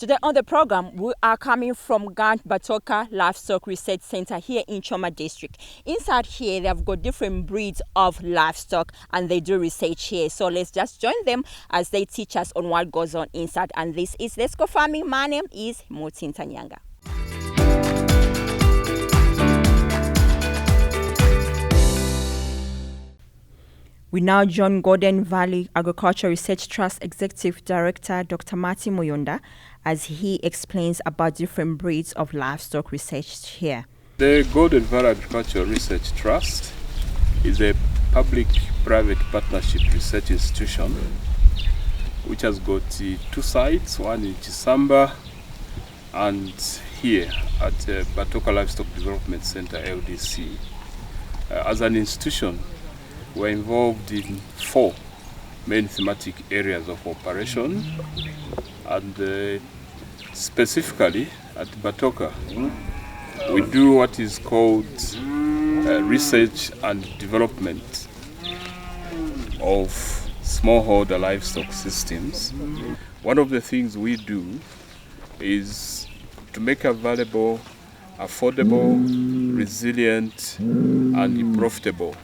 Today on the program, we are coming from Gart Livestock Research Center here in Choma District. Inside here, they have got different breeds of livestock and they do research here. So let's just join them as they teach us on what goes on inside. And this is Let's Go Farming. My name is Motin Tanyanga. We now join Golden Valley Agriculture Research Trust Executive Director Dr. Martin Moyonda as he explains about different breeds of livestock researched here. The Golden Valley Agriculture Research Trust is a public-private partnership research institution which has got two sites, one in Chisamba and here at Batoka Livestock Development Center, LDC. As an institution, we're involved in 4 main thematic areas of operation, and specifically at Batoka, we do what is called research and development of smallholder livestock systems. One of the things we do is to make available affordable, resilient, and profitable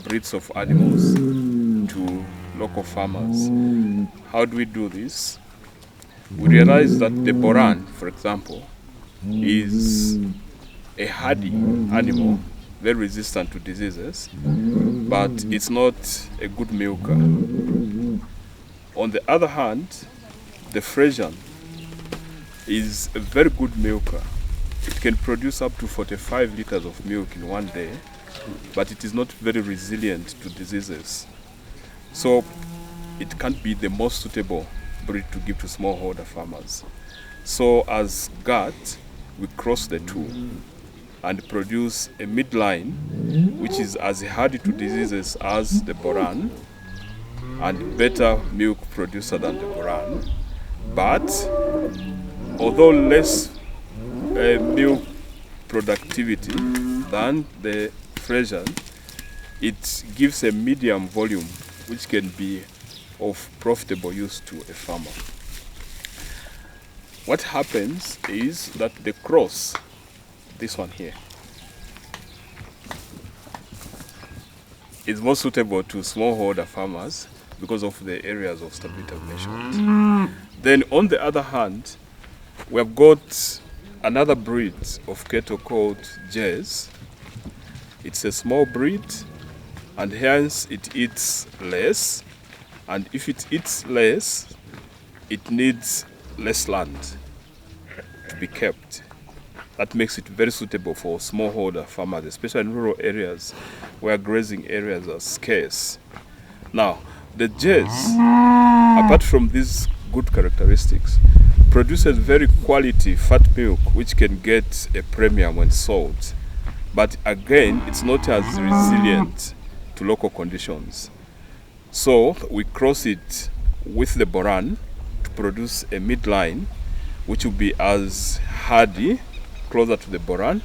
breeds of animals to local farmers. How do we do this? We realize that the Boran, for example, is a hardy animal, very resistant to diseases, but it's not a good milker. On the other hand, the Frisian is a very good milker. It can produce up to 45 liters of milk in one day, but it is not very resilient to diseases. So it can't be the most suitable breed to give to smallholder farmers. So as Gart, we cross the two and produce a midline which is as hardy to diseases as the Boran and better milk producer than the Boran, but although less milk productivity than the Frisian, it gives a medium volume which can be of profitable use to a farmer. What happens is that the cross, this one here, is more suitable to smallholder farmers because of the areas of stability I've mentioned. Then on the other hand, we have got another breed of cattle called Jez. It's a small breed and hence it eats less, and if it eats less, it needs less land to be kept. That makes it very suitable for smallholder farmers, especially in rural areas where grazing areas are scarce. Now, the Jez, apart from these good characteristics, produces very quality fat milk which can get a premium when sold. But again, it's not as resilient to local conditions. So we cross it with the Boran to produce a midline which will be as hardy, closer to the Boran,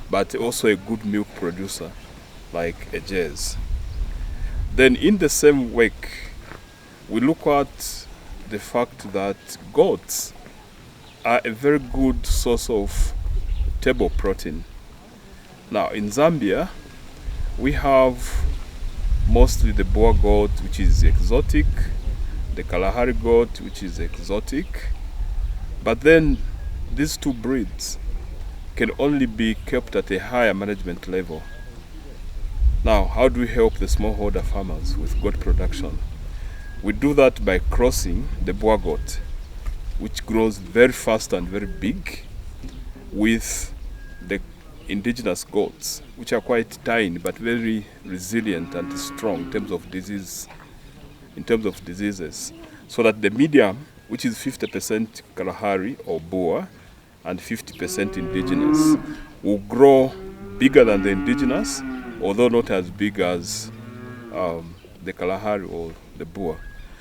but also a good milk producer like a Jez. Then in the same wake, we look at the fact that goats are a very good source of table protein. Now in Zambia, we have mostly the Boer goat, which is exotic, the Kalahari goat, which is exotic, but then these two breeds can only be kept at a higher management level. Now, how do we help the smallholder farmers with goat production? We do that by crossing the Boer goat, which grows very fast and very big, with the indigenous goats, which are quite tiny but very resilient and strong in terms of diseases, so that the medium, which is 50% Kalahari or Boer and 50% indigenous, will grow bigger than the indigenous, although not as big as the Kalahari or the Boer.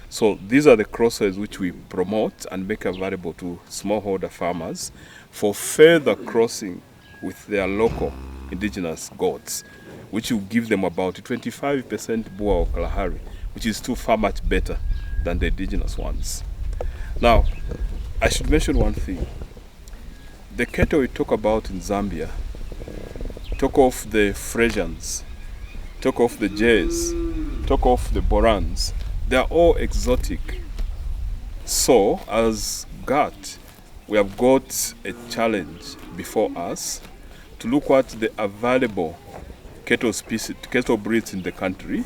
So these are the crosses which we promote and make available to smallholder farmers for further crossing with their local indigenous goats, which will give them about 25% Boer or Kalahari, which is too far much better than the indigenous ones. Now, I should mention one thing. The cattle we talk about in Zambia, talk of the Frisians, talk of the Jays, talk of the Borans, they are all exotic. So, as Gart, we have got a challenge before us to look at the available cattle species, cattle breeds in the country.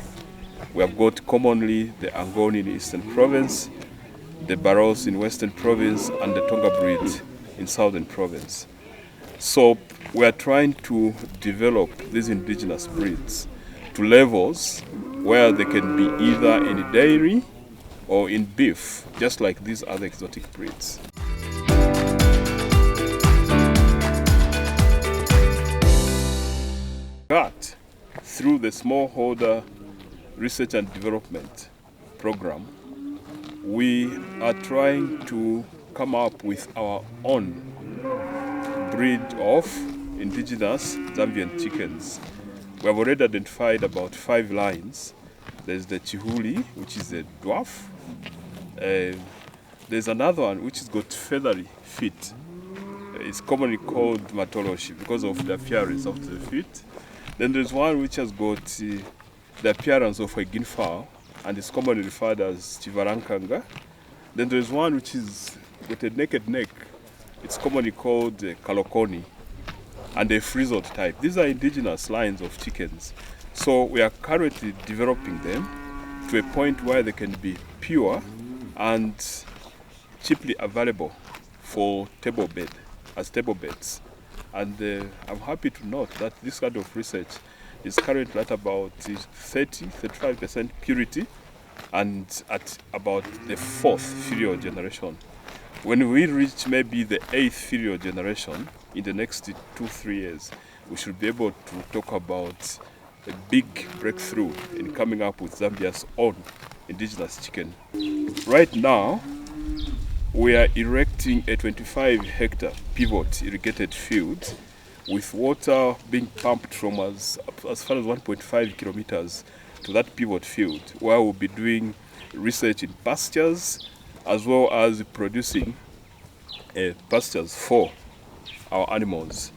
We have got commonly the Angoni in Eastern Province, the Barros in Western Province, and the Tonga breed in Southern Province. So we are trying to develop these indigenous breeds to levels where they can be either in dairy or in beef, just like these other exotic breeds. But through the smallholder research and development program, we are trying to come up with our own breed of indigenous Zambian chickens. We have already identified about 5 lines. There's the Chihuli, which is a dwarf. There's another one which has got feathery feet. It's commonly called Matoloshi because of the appearance of the feet. Then there's one which has got the appearance of a guinea-fowl, and is commonly referred as Chivarankanga. Then there's one which is with a naked neck. It's commonly called Kalokoni, and a frizzled type. These are indigenous lines of chickens. So we are currently developing them to a point where they can be pure and cheaply available for table bed, as table beds. And I'm happy to note that this kind of research is currently at about 30-35% purity and at about the 4th filial generation. When we reach maybe the 8th filial generation in the next 2-3 years, we should be able to talk about a big breakthrough in coming up with Zambia's own indigenous chicken. Right now, we are erecting a 25-hectare pivot irrigated field with water being pumped from as far as 1.5 kilometers to that pivot field, where we'll be doing research in pastures as well as producing pastures for our animals.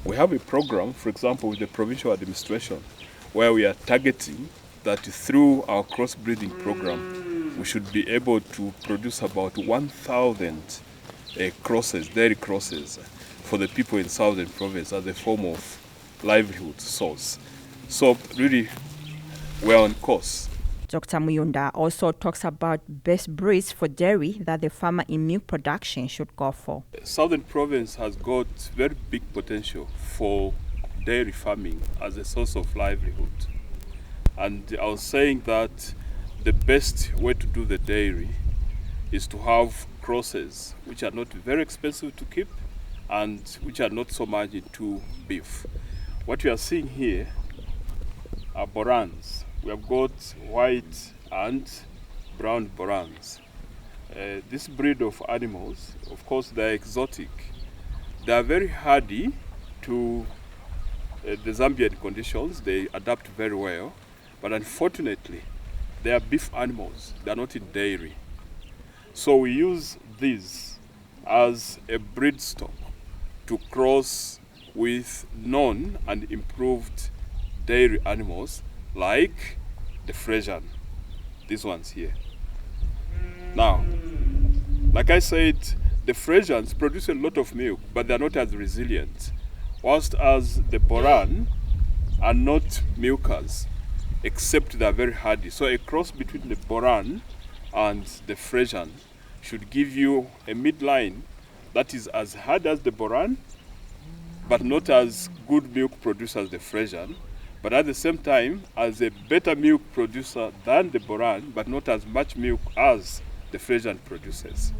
We have a program, for example, with the provincial administration, where we are targeting that through our crossbreeding program, we should be able to produce about 1,000 crosses, dairy crosses, for the people in Southern Province as a form of livelihood source. So really, we're on course. Dr. Muyunda also talks about best breeds for dairy that the farmer in milk production should go for. Southern Province has got very big potential for dairy farming as a source of livelihood. And I was saying that the best way to do the dairy is to have crosses which are not very expensive to keep and which are not so much into beef. What we are seeing here are Borans. We have got white and brown Borans. This breed of animals, of course, they're exotic. They are very hardy to the Zambian conditions. They adapt very well, but unfortunately, they are beef animals. They are not in dairy. So we use these as a breed stock to cross with known and improved dairy animals like the Frisian, these ones here. Now, like I said, the Frisians produce a lot of milk, but they're not as resilient, whilst as the Boran are not milkers, except they're very hardy. So a cross between the Boran and the Frisian should give you a midline that is as hard as the Boran, but not as good milk producer as the Frisian, but at the same time as a better milk producer than the Boran, but not as much milk as the Frisian produces.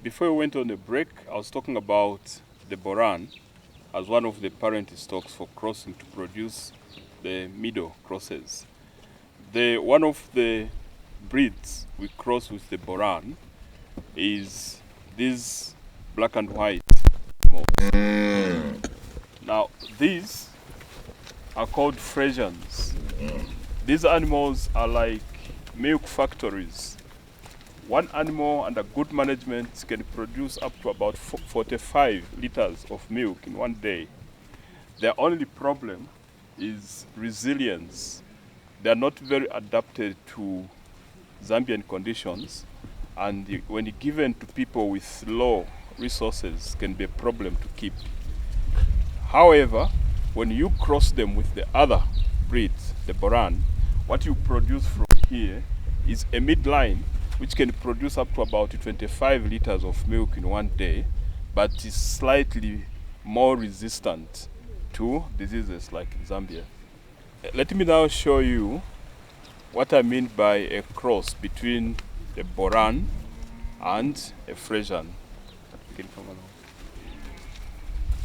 Before we went on the break, I was talking about the Boran as one of the parent stocks for crossing to produce the middle crosses. One of the breeds we cross with the Boran is these black and white animals. Now these are called Frisians. These animals are like milk factories. One animal under good management can produce up to about 45 liters of milk in one day. Their only problem is resilience. They are not very adapted to Zambian conditions, and when given to people with low resources can be a problem to keep. However, when you cross them with the other breeds, the Boran, what you produce from here is a midline which can produce up to about 25 liters of milk in one day, but is slightly more resistant to diseases like in Zambia. Let me now show you what I mean by a cross between a Boran and a Frisian.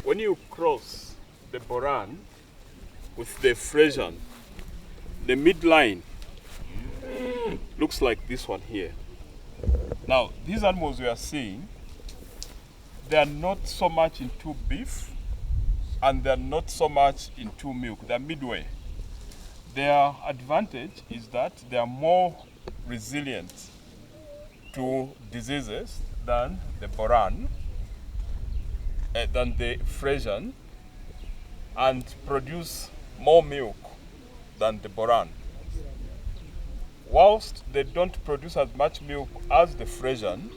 When you cross the Boran with the Frisian, the midline looks like this one here. Now, these animals we are seeing, they are not so much into beef and they are not so much into milk. They are midway. Their advantage is that they are more resilient to diseases than the Boran, than the Frisian, and produce more milk than the Boran. Whilst they don't produce as much milk as the Frisian,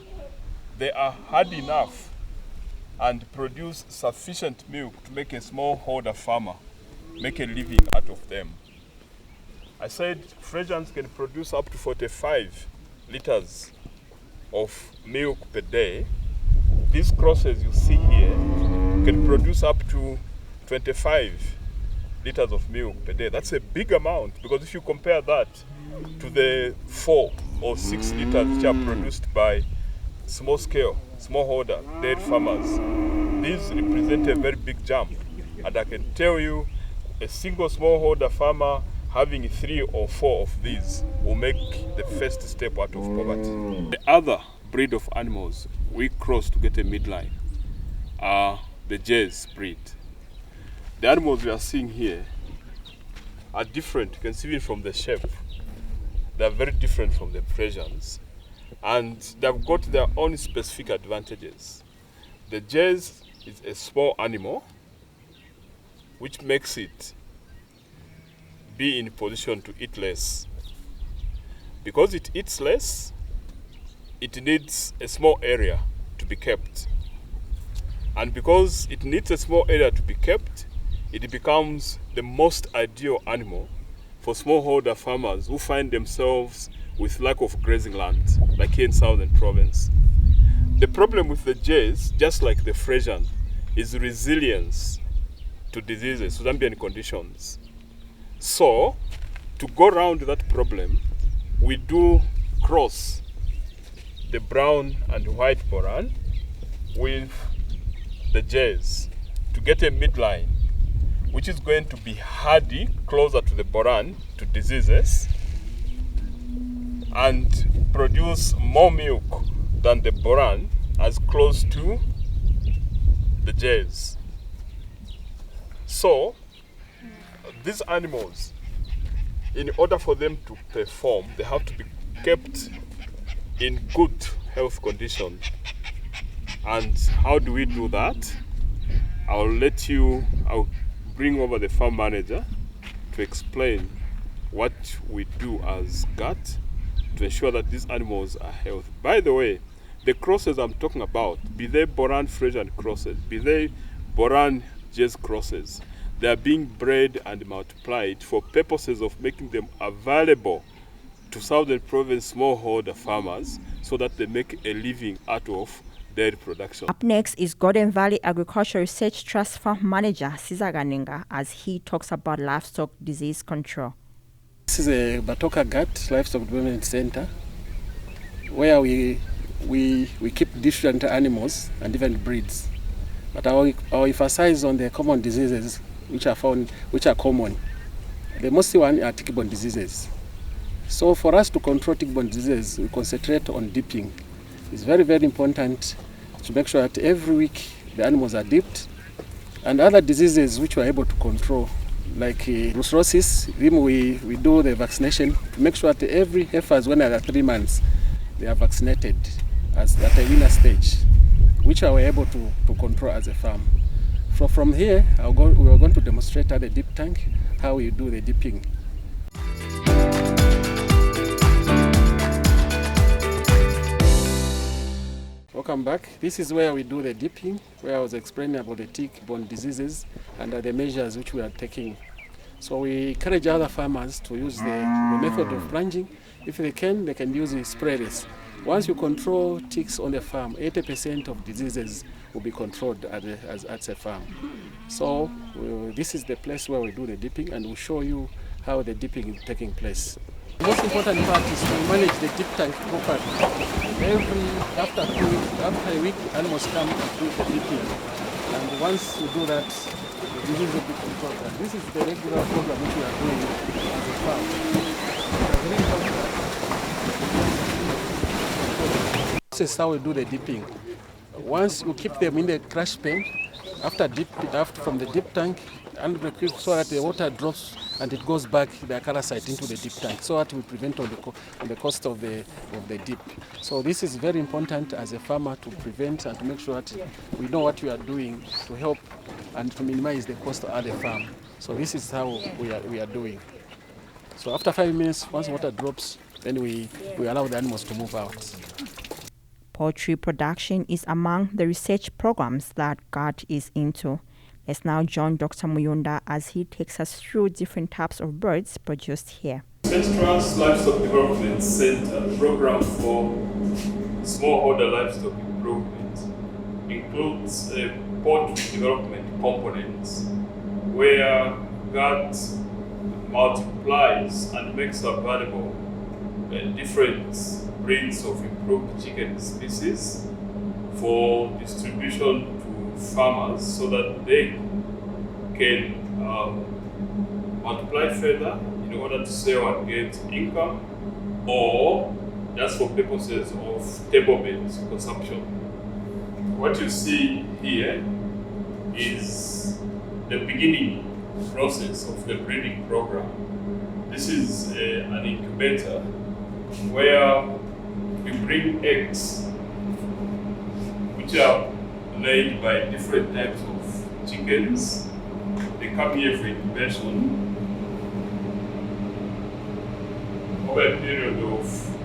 they are hard enough and produce sufficient milk to make a smallholder farmer make a living out of them. I said Frisians can produce up to 45 liters of milk per day. These crosses you see here can produce up to 25 liters of milk per day. That's a big amount, because if you compare that to the 4 or 6 liters which are produced by small-scale, smallholder dairy farmers, these represent a very big jump. And I can tell you, a single smallholder farmer having 3 or 4 of these will make the first step out of poverty. The other breed of animals we cross to get a midline are the Jez breed. The animals we are seeing here are different. You can see it from the shape. They are very different from the Frisians, and they've got their own specific advantages. The Jez is a small animal, which makes it be in position to eat less. Because it eats less, it needs a small area to be kept. And because it needs a small area to be kept, it becomes the most ideal animal for smallholder farmers who find themselves with lack of grazing land, like here in Southern Province. The problem with the Jez, just like the Frisian, is resilience to diseases, to Zambian conditions. So, to go around that problem, we do cross the brown and white Boran with the Jez to get a midline, which is going to be hardy, closer to the Boran, to diseases, and produce more milk than the Boran, as close to the Jez. So, these animals, in order for them to perform, they have to be kept in good health condition. And how do we do that? I'll bring over the farm manager to explain what we do as Gart to ensure that these animals are healthy. By the way, the crosses I'm talking about, be they Boran Frisian crosses, be they Boran Jez crosses, they are being bred and multiplied for purposes of making them available to Southern Province smallholder farmers so that they make a living out of dairy production. Up next is Golden Valley Agriculture Research Trust Farm Manager Cesar Ganenga as he talks about livestock disease control. This is a Batoka Gart Livestock Development Center where we keep different animals and different breeds. But I'll emphasize on the common diseases which are common. The most one are tick-borne diseases. So for us to control tick-borne diseases, we concentrate on dipping. It's very, very important to make sure that every week the animals are dipped, and other diseases which we are able to control like brucellosis, we do the vaccination to make sure that every heifers, when they are 3 months, they are vaccinated at a winter stage, which we are able to control as a farm. So from here, we are going to demonstrate at the deep tank how we do the dipping. Welcome back. This is where we do the dipping, where I was explaining about the tick-borne diseases and the measures which we are taking. So we encourage other farmers to use the method of plunging. If they can use the sprayers. Once you control ticks on the farm, 80% of diseases will be controlled at a farm. So this is the place where we do the dipping, and we'll show you how the dipping is taking place. The most important part is to manage the dip tank properly. After a week, animals come and do the dipping. And once you do that, the disease will be controlled. And this is the regular program which we are doing as a farm. This is how we do the dipping. Once you keep them in the crush pen, after from the dip tank, and so that the water drops and it goes back the parasite into the dip tank, so that we prevent on the cost of the dip. So this is very important as a farmer to prevent and to make sure that we know what we are doing to help and to minimize the cost at the farm. So this is how we are doing. So after 5 minutes, once water drops, then we allow the animals to move out. Poultry production is among the research programs that Gart is into. Let's now join Dr. Muyunda as he takes us through different types of birds produced here. Central's Livestock Development Center program for smallholder livestock improvement includes a poultry development component where Gart multiplies and makes available different breeds of improved chicken species for distribution to farmers so that they can multiply further in order to sell and get income, or just for purposes of table-based consumption. What you see here is the beginning process of the breeding program. This is an incubator where we bring eggs which are laid by different types of chickens. They come here for incubation over a period of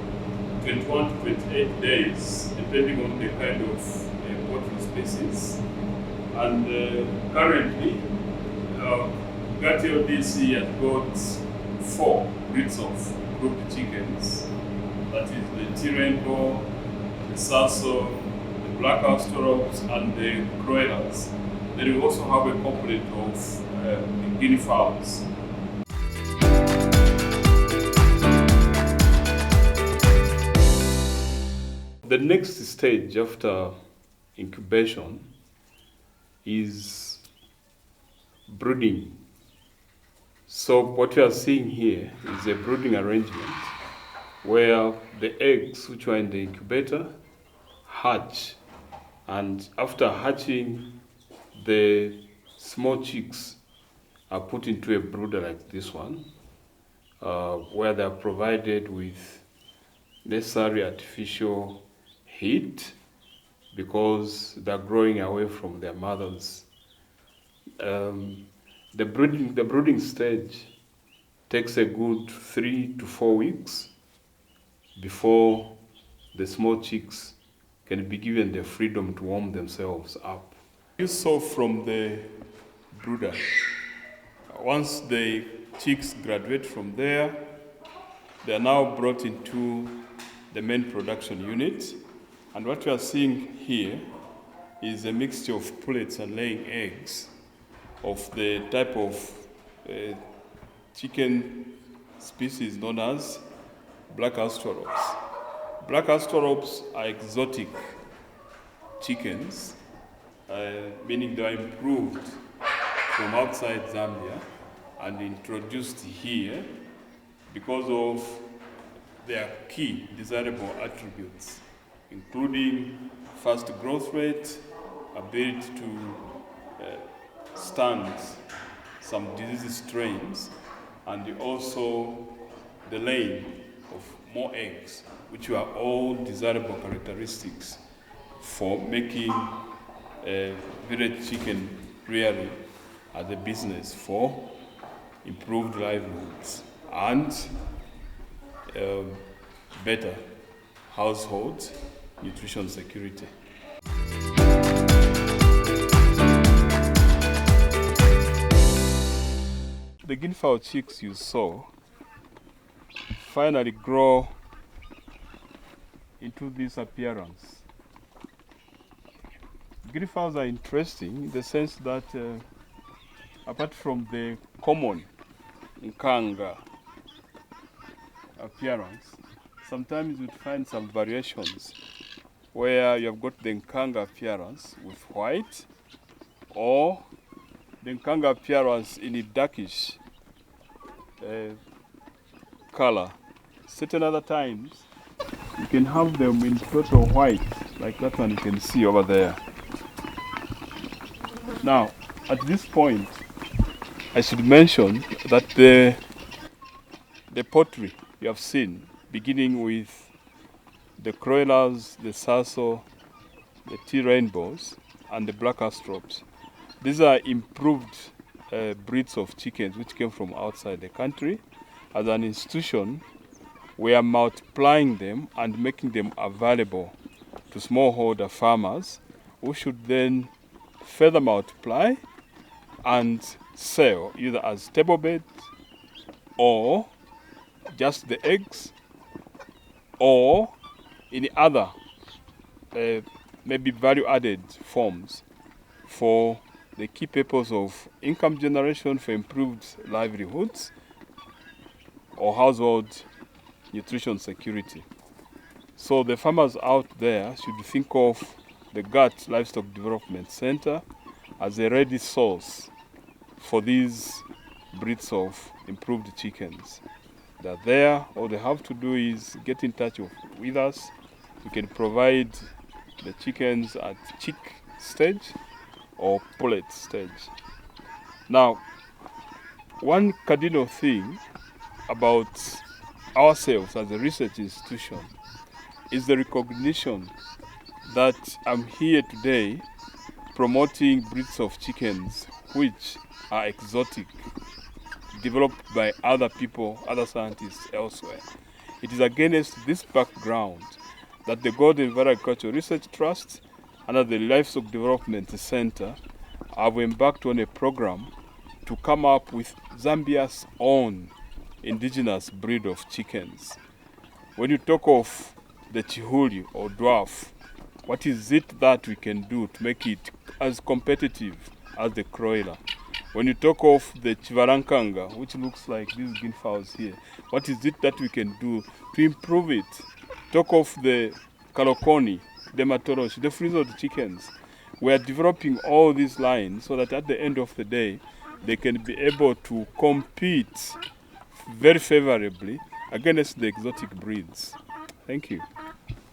21 to 28 days, depending on the kind of poultry species. And currently, Gart LDC has got 4 breeds of grouped chickens. That is the T-Rainbow, the Sasso, the Black Australops, and the Broilers. Then we also have a component of guinea fowls. The next stage after incubation is brooding. So what you are seeing here is a brooding arrangement where the eggs which are in the incubator hatch, and after hatching, the small chicks are put into a brooder like this one, where they are provided with necessary artificial heat because they're growing away from their mothers. The brooding stage takes a good 3 to 4 weeks before the small chicks can be given the freedom to warm themselves up. You saw from the brooder, once the chicks graduate from there, they are now brought into the main production unit. And what you are seeing here is a mixture of pullets and laying eggs of the type of chicken species known as Black Australops. Black Australops are exotic chickens, meaning they are improved from outside Zambia and introduced here because of their key desirable attributes, including fast growth rate, ability to stand some disease strains, and also the laying of more eggs, which are all desirable characteristics for making village chicken rearing as a business for improved livelihoods and better household nutrition security. The guinea fowl chicks you saw finally grow into this appearance. Guinea fowls are interesting in the sense that apart from the common nkanga appearance, sometimes you'd find some variations where you've got the nkanga appearance with white, or the nkanga appearance in a darkish color. Certain other times, you can have them in total white, like that one you can see over there. Now, at this point, I should mention that the pottery you have seen, beginning with the croilers, the sasso, the tea rainbows, and the black astropes, these are improved breeds of chickens which came from outside the country. As an institution, we are multiplying them and making them available to smallholder farmers, who should then further multiply and sell either as table beds or just the eggs, or in other maybe value-added forms for the key purpose of income generation for improved livelihoods or household nutrition security. So the farmers out there should think of the Gart Livestock Development Center as a ready source for these breeds of improved chickens. They're there. All they have to do is get in touch with us. We can provide the chickens at chick stage or pullet stage. Now, one cardinal thing about ourselves as a research institution is the recognition that I'm here today promoting breeds of chickens which are exotic, developed by other people, other scientists elsewhere. It is against this background that the Golden Valley Agricultural Research Trust and the Livestock Development Center have embarked on a program to come up with Zambia's own indigenous breed of chickens. When you talk of the Chihuli or dwarf, what is it that we can do to make it as competitive as the Croiler? When you talk of the Chivarankanga, which looks like these guinea fowls here, what is it that we can do to improve it? Talk of the Kalokoni, the Matoroshi, the frizzled chickens. We are developing all these lines so that at the end of the day, they can be able to compete very favorably against the exotic breeds. Thank you.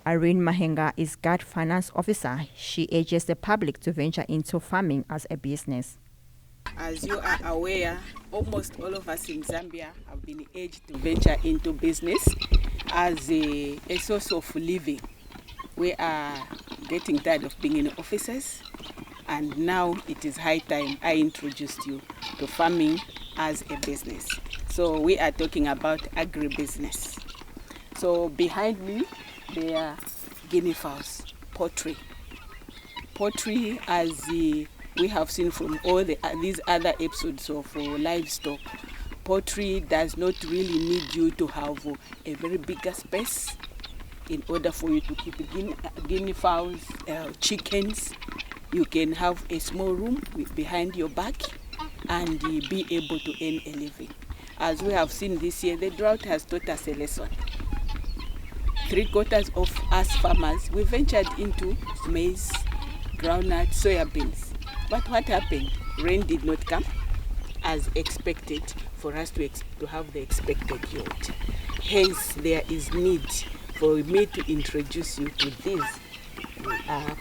Irene Mahenga is Gart Finance Officer. She urges the public to venture into farming as a business. As you are aware, almost all of us in Zambia have been urged to venture into business as a source of living. We are getting tired of being in offices, and now it is high time I introduced you to farming as a business. So we are talking about agribusiness. So behind me, there are guinea fowls, poultry. Poultry, as we have seen from all these other episodes of livestock, poultry does not really need you to have a very bigger space in order for you to keep guinea fowls, chickens. You can have a small room behind your back and be able to earn a living. As we have seen this year, the drought has taught us a lesson. 3/4 of us farmers, we ventured into maize, groundnut, soybeans. But what happened? Rain did not come as expected for us to have the expected yield. Hence, there is need for me to introduce you to these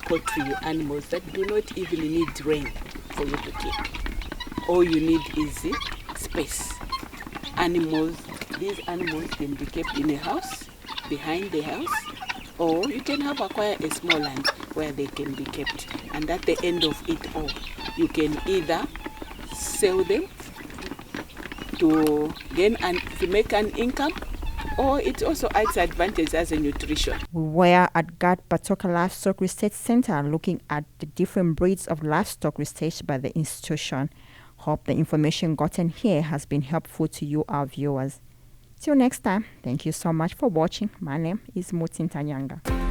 poultry animals that do not even need rain for you to keep. all you need is space. These animals can be kept in a house, behind the house, or you can acquire a small land where they can be kept. And at the end of it all, you can either sell them to make an income, or it also adds advantage as a nutrition. We were at Gart Batoka Livestock Research Center looking at the different breeds of livestock researched by the institution. Hope the information gotten here has been helpful to you, our viewers. Till next time, thank you so much for watching. My name is Mutin Tanyanga.